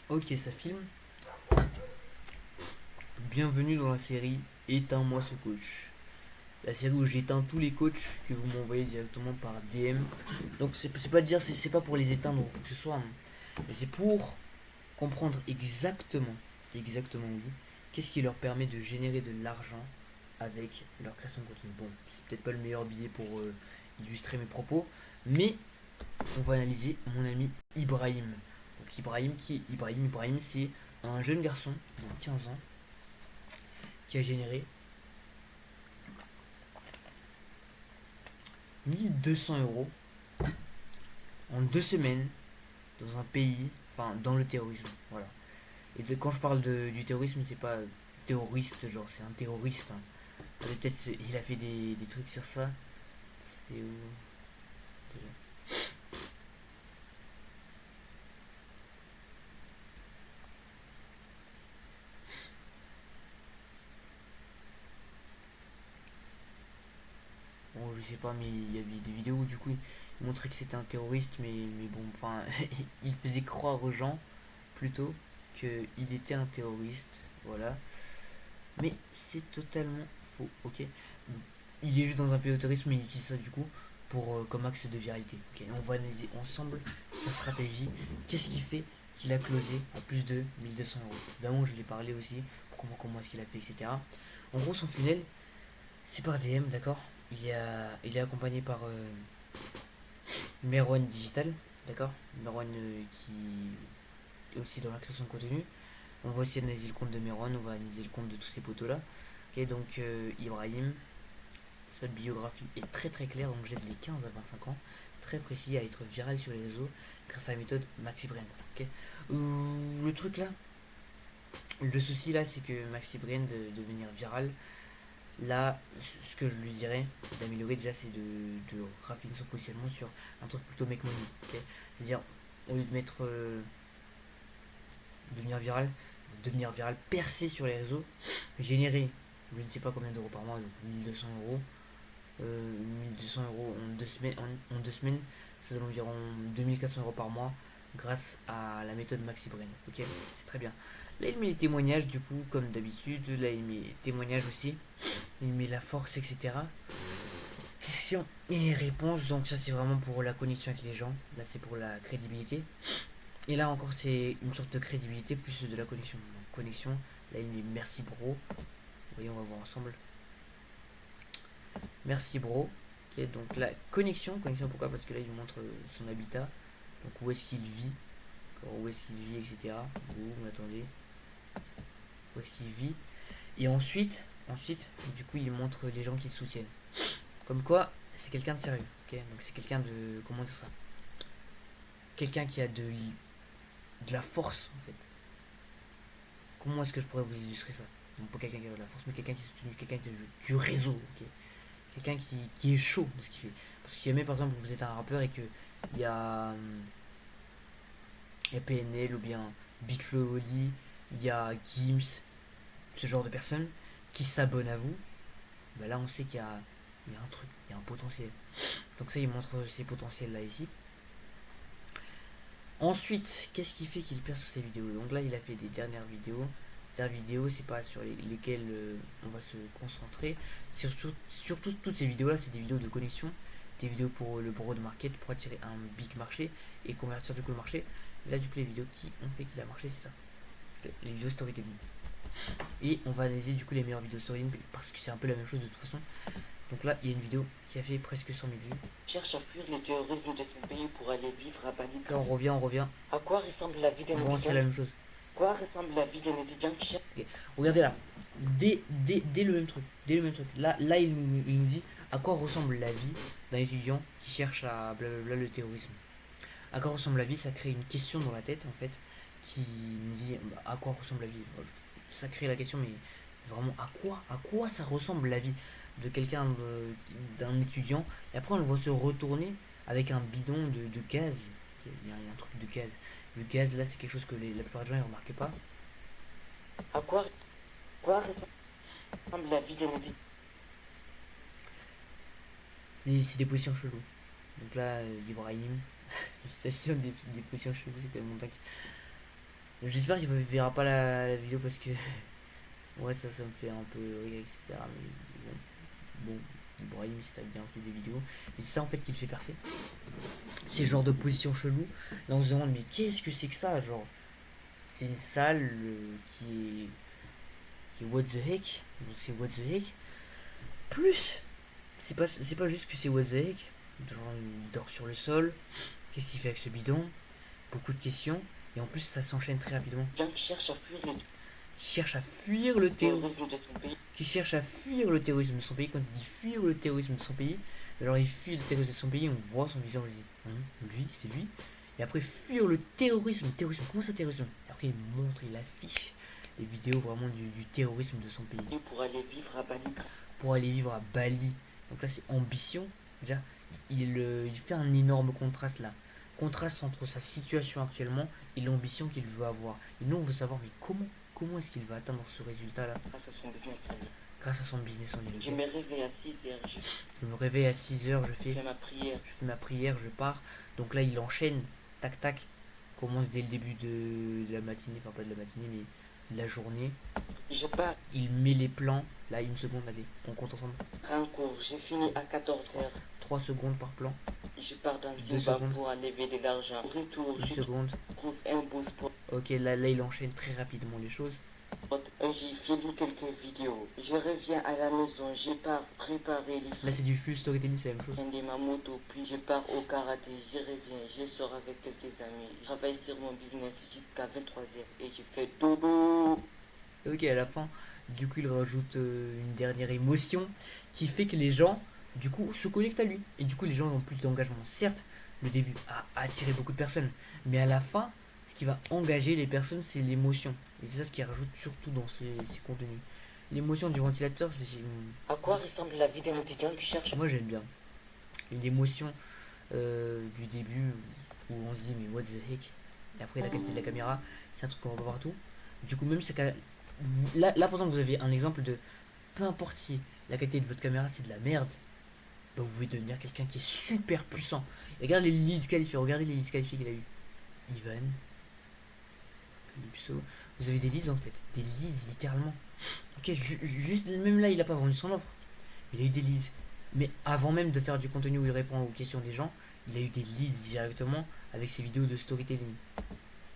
Ok, ça filme. Bienvenue dans la série Éteins-moi ce coach. La série où j'éteins tous les coachs que vous m'envoyez directement par DM. Donc c'est pas dire, c'est pas pour les éteindre ou quoi que ce soit, hein. Mais c'est pour comprendre exactement oui, qu'est-ce qui leur permet de générer de l'argent avec leur création de contenu. Bon, c'est peut-être pas le meilleur billet pour illustrer mes propos, mais on va analyser mon ami Ibrahim. Donc Ibrahim, c'est un jeune garçon de 15 ans qui a généré 1 200 € en 2 semaines dans un pays, enfin dans le terrorisme. Voilà. Et quand je parle du terrorisme, c'est pas terroriste, genre c'est un terroriste, hein. Peut-être il a fait des trucs sur ça. C'était où déjà. Bon, je sais pas, mais il y avait des vidéos où du coup il montrait que c'était un terroriste, mais bon, enfin, il faisait croire aux gens plutôt qu'il était un terroriste, voilà. Mais c'est totalement faux, ok. Il est juste dans un pays de terrorisme, mais il utilise ça du coup pour comme axe de viralité. Ok, on va analyser ensemble sa stratégie. Qu'est-ce qui fait qu'il a closé à plus de 1 200 €. D'abord, je l'ai parlé aussi, pour comment est-ce qu'il a fait, etc. En gros, son funnel, c'est par DM, d'accord. Il est accompagné par Merwan Digital, d'accord. Merwan qui est aussi dans la création de contenu. On va aussi analyser le compte de Merwan, on va analyser le compte de tous ces potos là. Ok, donc Ibrahim, sa biographie est très très claire, donc j'aide les 15 à 25 ans, très précis à être viral sur les réseaux grâce à la méthode MaxiBrain. Ok. Le truc là, le souci là, c'est que MaxiBrain de devenir viral, là, ce que je lui dirais d'améliorer déjà, c'est de raffiner son positionnement sur un truc plutôt make money. Okay. C'est-à-dire, au lieu de mettre devenir viral, percer sur les réseaux, générer je ne sais pas combien d'euros par mois, donc 1 200 €. 1 200 € en 2 semaines, ça donne environ 2 400 € par mois grâce à la méthode MaxiBrain. Ok, c'est très bien. Là, il met les témoignages, du coup, comme d'habitude. Là, il met les témoignages aussi. Il met la force, etc. Questions et réponses. Donc, ça, c'est vraiment pour la connexion avec les gens. Là, c'est pour la crédibilité. Et là, encore, c'est une sorte de crédibilité plus de la connexion. Donc, connexion. Là, il met merci, bro. Vous voyez, on va voir ensemble. Merci bro. Ok, donc la connexion pourquoi? Parce que là il montre son habitat, donc où est-ce qu'il vit, où est-ce qu'il vit, etc. Boum, attendez, où est-ce qu'il vit. Et ensuite, du coup il montre les gens qui le soutiennent. Comme quoi, c'est quelqu'un de sérieux. Ok, donc c'est quelqu'un de, comment dire ça, quelqu'un qui a de la force en fait. Comment est-ce que je pourrais vous illustrer ça? Donc pas quelqu'un qui a de la force, mais quelqu'un qui est soutenu, quelqu'un qui a du réseau. Ok, quelqu'un qui est chaud de ce qu'il fait. Parce que si jamais par exemple vous êtes un rappeur et que il y a, PNL ou bien Big Flo Oli, il y a Gims, ce genre de personnes qui s'abonnent à vous, bah là on sait il y a un truc, il y a un potentiel. Donc ça il montre ces potentiels là ici. Ensuite, qu'est-ce qui fait qu'il perce sur ses vidéos? Donc là il a fait des dernières vidéos. Ces vidéos, c'est pas sur lesquelles on va se concentrer. Surtout toutes ces vidéos là, c'est des vidéos de connexion, des vidéos pour le broad market, pour attirer un big marché et convertir du coup le marché. Et là du coup les vidéos qui ont fait qu'il a marché, c'est ça, les vidéos storytelling. Et on va analyser du coup les meilleures vidéos storytelling parce que c'est un peu la même chose de toute façon. Donc là il y a une vidéo qui a fait presque 100 000 vues. Cherche à fuir les terroristes de son pays pour aller vivre à Bali. Là on revient. À quoi ressemble la vie d'un Bon, c'est étudiant la même chose. Quoi ressemble la vie d'un étudiant qui cherche Okay. Regardez là, dès le même truc, Là il nous dit à quoi ressemble la vie d'un étudiant qui cherche à blablabla le terrorisme. À quoi ressemble la vie, ça crée une question dans la tête en fait qui nous dit bah, à quoi ressemble la vie. Ça crée la question, mais vraiment à quoi ça ressemble la vie de quelqu'un, d'un étudiant. Et après on le voit se retourner avec un bidon de gaz. Il y a un truc de gaz. Le gaz là c'est quelque chose que la plupart des gens ne remarquent pas. À quoi ressemble la vie d'un étudiant C'est des positions cheloues. Donc là, Ibrahim, félicitations des positions cheloues, c'était mon tac. J'espère qu'il verra pas la vidéo parce que ouais ça me fait un peu rire, etc. Mais bon, Ibrahim, si t'as bien fait des vidéos. Mais c'est ça en fait qui le fait percer. Ces genres de positions cheloues. Là on se demande mais qu'est-ce que c'est que ça, genre. C'est une salle qui est what the heck. Donc c'est what the heck. Plus, c'est pas juste que c'est what the heck. Genre il dort sur le sol. Qu'est-ce qu'il fait avec ce bidon? Beaucoup de questions. Et en plus ça s'enchaîne très rapidement. Junk cherche à fuir le Qui cherche à fuir le terrorisme. terrorisme de son pays. Qui cherche à fuir le terrorisme de son pays. Quand il dit fuir le terrorisme de son pays, alors il fuit le terrorisme de son pays, on voit son visage, on se dit, hein, lui, c'est lui. Et après, fuir le terrorisme, comment ça terrorisme? Et après, il montre, il affiche les vidéos vraiment du terrorisme de son pays. Pour aller vivre à Bali. Pour aller vivre à Bali. Donc là, c'est ambition. Déjà, il fait un énorme contraste là. Contraste entre sa situation actuellement et l'ambition qu'il veut avoir. Et nous, on veut savoir, mais comment est-ce qu'il va atteindre ce résultat là? Grâce à son business en ligne. Grâce à son business en ligne. Je me réveille à 6h, Je me réveille à 6h, je fais ma prière. je fais ma prière, je pars. Donc là, il enchaîne, tac tac, commence dès le début de la matinée, enfin pas de la matinée, mais de la journée. Je pars Il met les plans. Là, une seconde, allez, on compte ensemble. à un cours, j'ai fini à 14h. 3 secondes par plan. Je pars dans Deux une banque secondes. pour enlever de l'argent. Retour, Une je seconde. trouve un boost pour Ok, là, il enchaîne très rapidement les choses. j'ai filmé quelques vidéos. Je reviens à la maison, je pars préparer les Là, c'est du full storytelling, c'est la même chose. de ma moto, puis je pars au karaté, je reviens, je sors avec quelques amis. Je travaille sur mon business jusqu'à 23h et je fais dodo. Et ok, à la fin, du coup, il rajoute une dernière émotion qui fait que les gens, du coup, se connectent à lui. Et du coup, les gens ont plus d'engagement. Certes, le début a attiré beaucoup de personnes, mais à la fin, ce qui va engager les personnes, c'est l'émotion. Et c'est ça ce qu'il rajoute surtout dans ces contenus. L'émotion du ventilateur, À quoi ressemble la vie d'un étudiant qui cherche moi j'aime bien. L'émotion du début où on se dit mais what the heck. Et après la qualité de la caméra, c'est un truc qu'on voit partout. Du coup, même là par exemple, vous avez un exemple de peu importe si la qualité de votre caméra c'est de la merde, bah, vous pouvez devenir quelqu'un qui est super puissant. Et regardez les leads qualifiés, regardez les leads qualifiés qu'il a eu. Ivan, Calypso. Vous avez des leads en fait, des leads littéralement. Ok, juste même là, il a pas vendu son offre. Il a eu des leads. Mais avant même de faire du contenu où il répond aux questions des gens, il a eu des leads directement avec ses vidéos de storytelling.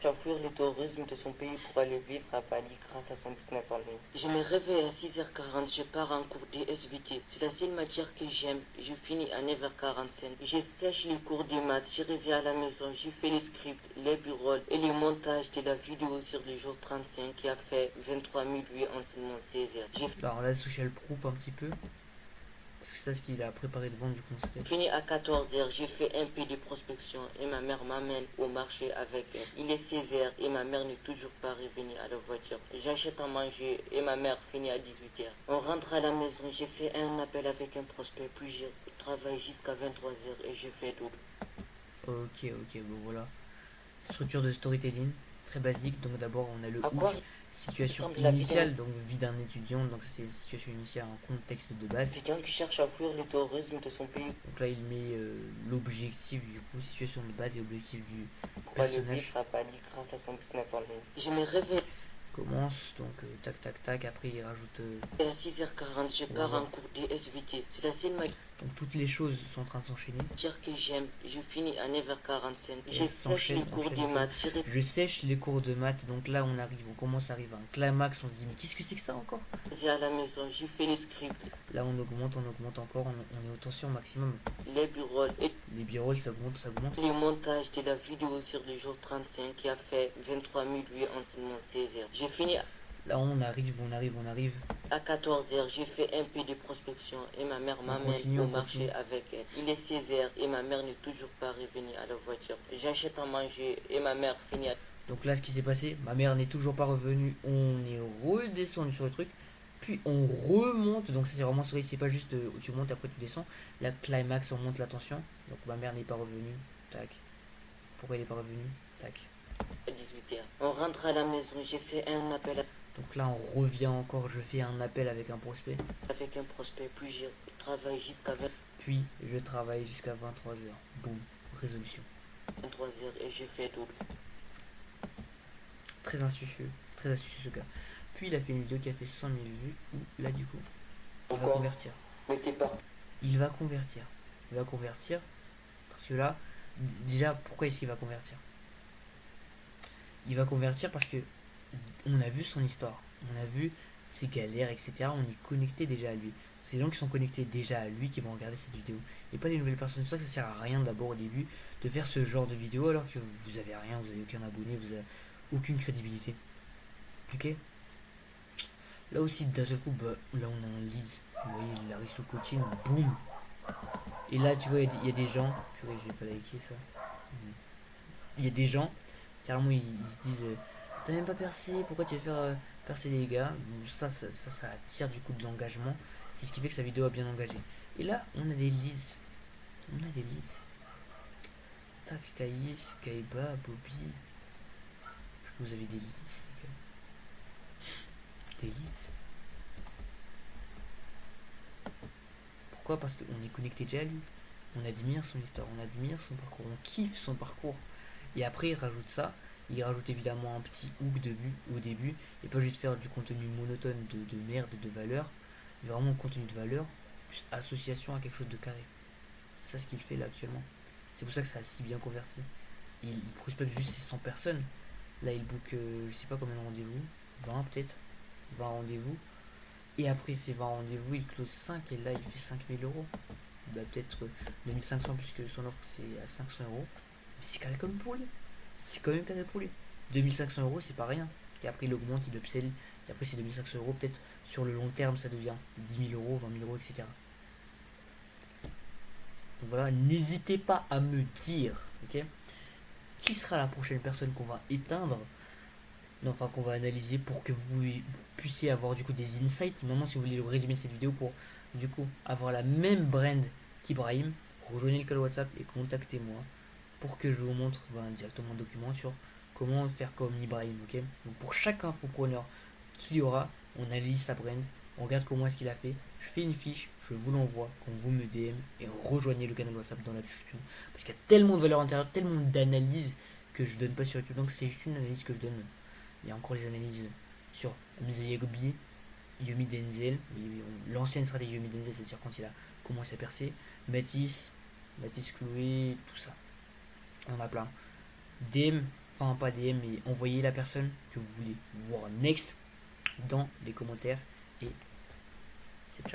fuir le tourisme de son pays pour aller vivre à Bali grâce à son business en ligne. Je me réveille à 6h40, je pars en cours de SVT. C'est la seule matière que j'aime. Je finis à 9h45. Je sèche les cours de maths, je reviens à la maison, je fais les scripts, les bureaux et le montage de la vidéo sur le jour 35 qui a fait 23 000 vues en seulement 16h. Alors là, social proof un petit peu. Parce que c'est ça ce qu'il a préparé de vendre, du coup, c'était. Fini à 14h, j'ai fait un peu de prospection et ma mère m'amène au marché avec elle. Il est 16h et ma mère n'est toujours pas revenue à la voiture. J'achète à manger et ma mère finit à 18h. On rentre à la maison, j'ai fait un appel avec un prospect, puis je travaille jusqu'à 23h et je fais tout. Ok, bon voilà. Structure de storytelling, très basique. Donc d'abord, on a le À quoi hook, situation ressemble la vie initiale, donc vie d'un étudiant. Donc c'est la situation initiale, un contexte de base. Quelqu'un qui cherche à fuir le tourisme de son pays Donc là, il met l'objectif du coup, situation de base et objectif du pour aller personnage. vivre à Bali grâce à son business en ligne. Je me réveille Commence, donc tac tac tac, après il rajoute à 6h40, je pars en cours de SVT. C'est la seule donc toutes les choses sont en train de s'enchaîner. matière que j'aime. Je finis à 9h45. Et Je elles sèche s'enchaînent, les cours de enchaînent. maths. Je sèche les cours de maths, donc là on commence à arriver à un climax, on se dit mais qu'est-ce que c'est que ça encore? Je reviens à la maison, je fais les scripts, Là on augmente encore, on est au tension maximum. les bureaux et Les b-rolls ça augmente. le montage de la vidéo sur le jour 35 qui a fait 23 000 vues en seulement 16h. J'ai fini Là on arrive. à 14h, j'ai fait un peu de prospection et ma mère m'amène au marché avec elle. Il est 16h et ma mère n'est toujours pas revenue à la voiture. J'achète à manger et ma mère finit à... Donc là ce qui s'est passé, ma mère n'est toujours pas revenue, on est redescendu sur le truc, puis on remonte, donc ça c'est vraiment story, c'est pas juste tu montes après tu descends. La climax on monte la tension, donc ma mère n'est pas revenue, tac. Pourquoi elle n'est pas revenue? Tac. 18h. On rentre à la maison, j'ai fait un appel Donc là on revient encore, je fais un appel avec un prospect, puis je travaille jusqu'à puis je travaille jusqu'à 23h. Boum, résolution. 23h et je fais tout. très astucieux ce gars. Puis il a fait une vidéo qui a fait 100 000 vues, où là du coup, il va Encore. convertir. Mais t'es pas. Il va convertir. Il va convertir, parce que là, déjà, pourquoi est-ce qu'il va convertir? Il va convertir parce que on a vu son histoire, on a vu ses galères, etc. On est connecté déjà à lui. C'est les gens qui sont connectés déjà à lui qui vont regarder cette vidéo. Et pas les nouvelles personnes. C'est pour ça que ça sert à rien d'abord au début de faire ce genre de vidéo alors que vous avez rien, vous avez aucun abonné, vous avez aucune crédibilité. Ok. Là aussi d'un seul coup, bah, là on a un Lise. Vous voyez, il arrive sous coaching, boum. Et là tu vois, il y a des gens. Purée, je vais pas liker ça. Il y a des gens, carrément ils se disent t'as même pas percé, pourquoi tu vas faire percer les gars. Ça attire du coup de l'engagement. C'est ce qui fait que sa vidéo a bien engagé. Et là, on a des leads. On a des leads. Tac, Caïs, Kaiba, Bobby. Vous avez des leads. Des leads. Pourquoi? Parce qu'on est connecté déjà à lui. On admire son histoire, on admire son parcours, on kiffe son parcours. Et après, il rajoute ça. Il rajoute évidemment un petit hook au début. Et pas juste faire du contenu monotone de merde, de valeur. Mais vraiment un contenu de valeur, plus association à quelque chose de carré. C'est ça ce qu'il fait là actuellement. C'est pour ça que ça a si bien converti. Il prospecte juste ses 100 personnes. Là, il book, je sais pas combien de rendez-vous. 20 peut-être. 20 rendez-vous. Et après ces 20 rendez-vous, il close 5. Et là, il fait 5 000 euros. Bah, peut-être 2500 puisque son offre c'est à 500 euros. Mais c'est carré comme pour lui. C'est quand même carré pour lui. 2500 euros, c'est pas rien. Et après, il augmente, il upsell. Et après, ces 2500 euros, peut-être sur le long terme, ça devient 10 000 euros, 20 000 euros, etc. Donc voilà, n'hésitez pas à me dire, ok, qui sera la prochaine personne qu'on va éteindre, non, enfin qu'on va analyser pour que vous puissiez avoir du coup des insights. Maintenant, si vous voulez le résumé de cette vidéo pour du coup avoir la même brand qu'Ibrahim, rejoignez le call WhatsApp et contactez-moi pour que je vous montre directement un document sur comment faire comme Ibrahim, ok. Donc pour chaque infopreneur qu'il y aura, on analyse sa brand, on regarde comment est-ce qu'il a fait, je fais une fiche, je vous l'envoie, quand vous me DM et rejoignez le canal WhatsApp dans la description. Parce qu'il y a tellement de valeur intérieure, tellement d'analyses que je donne pas sur YouTube. Donc c'est juste une analyse que je donne. Il y a encore les analyses sur Mzayegbi, Yomi Denzel, l'ancienne stratégie Yomi Denzel, c'est-à-dire quand il a commencé à percer, Matisse Chloé, tout ça. On a plein. DM, enfin pas DM, mais envoyez la personne que vous voulez voir next dans les commentaires et